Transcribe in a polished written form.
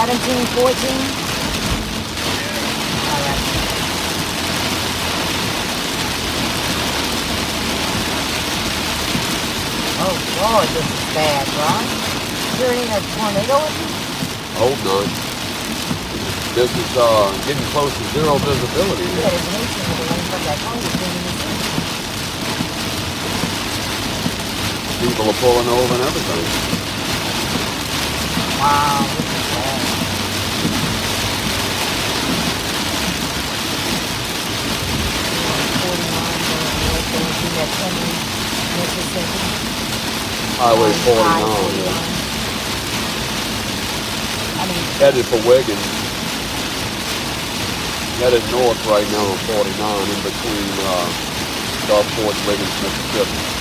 17, 14? All right. Oh, Lord, this is bad, Ron. There ain't a tornado with you? Hope not. This is getting close to zero visibility Yeah, here. there's an 18 with the rain from that Congress in the city. People are pulling over and everything. Wow, this is bad. Highway 49. I mean, Headed for Wiggins. Headed north right now on 49 in between Gulfport, Wiggins, Mississippi.